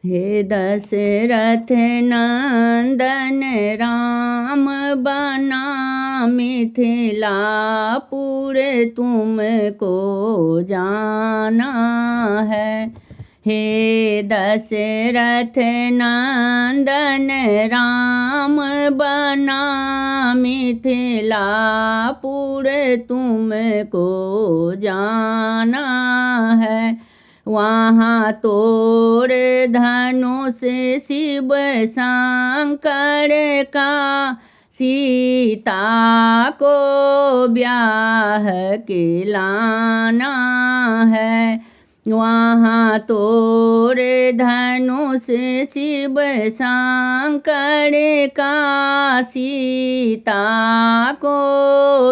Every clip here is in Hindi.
हे दशरथ नंदन राम बना मिथिलापुर तुमको जाना है। हे दशरथ नंदन राम बना मिथिलापुर तुमको जाना है। वहाँ तोर धनुष शिव शंकर का सीता को ब्याह के लाना है। वहाँ तोर धनुष शिव शंकर का सीता को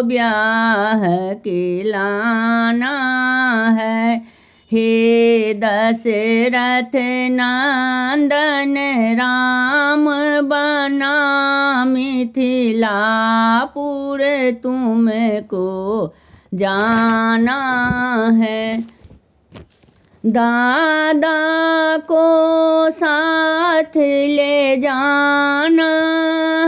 ब्याह के लाना है। हे दशरथ नंदन राम बना मिथिलापुर तुमको जाना है। दादा को साथ ले जाना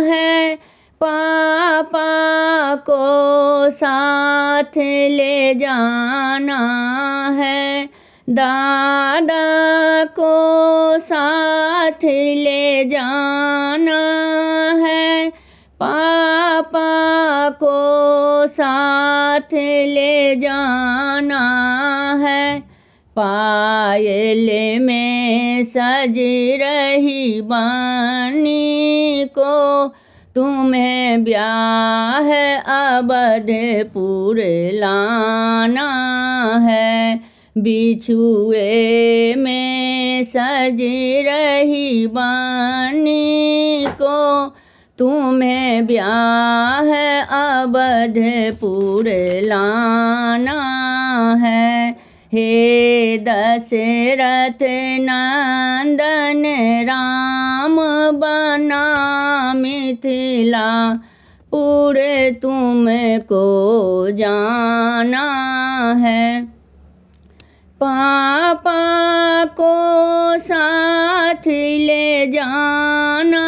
है, पापा को साथ ले जाना है। दादा को साथ ले जाना है, पापा को साथ ले जाना है। पायल में सज रही बानी को तुम्हें ब्याह अवधपुर लाना है। बिछुए में सज रही बानी को तुम्हें ब्याह अवधपुर लाना है। हे दशरथ नंदन राम बना मिथिलापुर तुमको जाना है। पापा को साथ ले जाना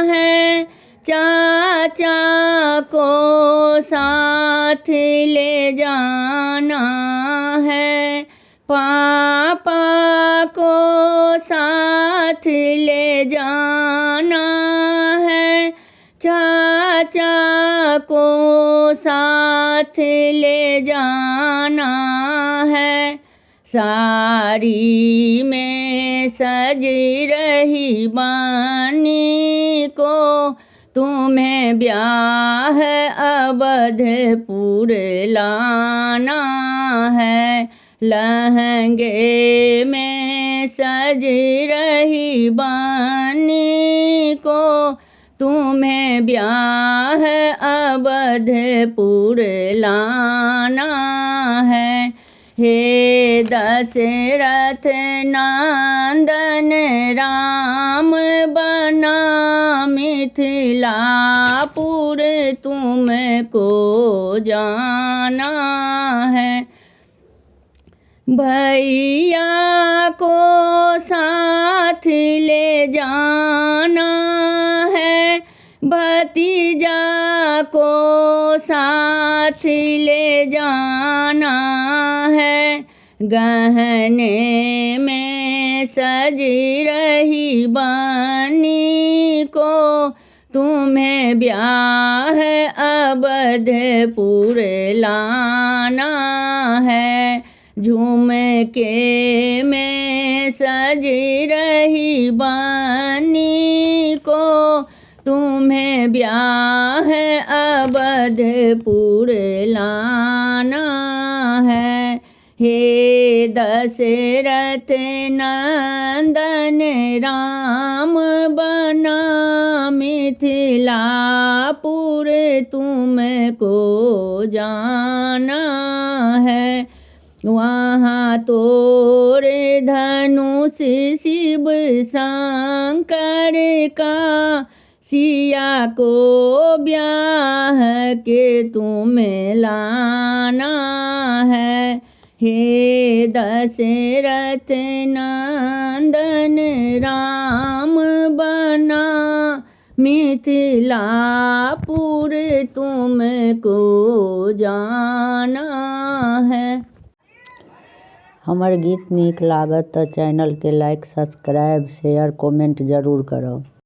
है, चाचा को साथ ले जाना है। पापा को साथ ले जाना है, चाचा को साथ ले जाना है। साड़ी में सज रही बानी को तुम्हें ब्याह अवधपुर लाना है। लहंगे में सज रही बानी को तुम्हें ब्याह अवधपुर लाना है। हे दशरथ नंदन राम बना मिथिलापुर तुमको जाना है। भैया को साथ ले जाना है, भतीजा को साथ ले जाना है। गहने में सज रही बानी को तुम्हें ब्याह अवधपुर लाना है। झुमके में सज रही बानी को तुम्हें ब्याह अवधपुर लाना है। हे दशरथ नंदन राम बना मिथिलापुर तुमको जाना है। वहाँ तोर धनुष शिव शंकर का सिया को ब्याह के तुम्हें लाना है। हे दशरथ नंदन मिथिलापुर तुमको जाना है। हमर गीत नीक लागत तऽ चैनल के लाइक, सब्सक्राइब, शेयर, कमेंट जरूर करब।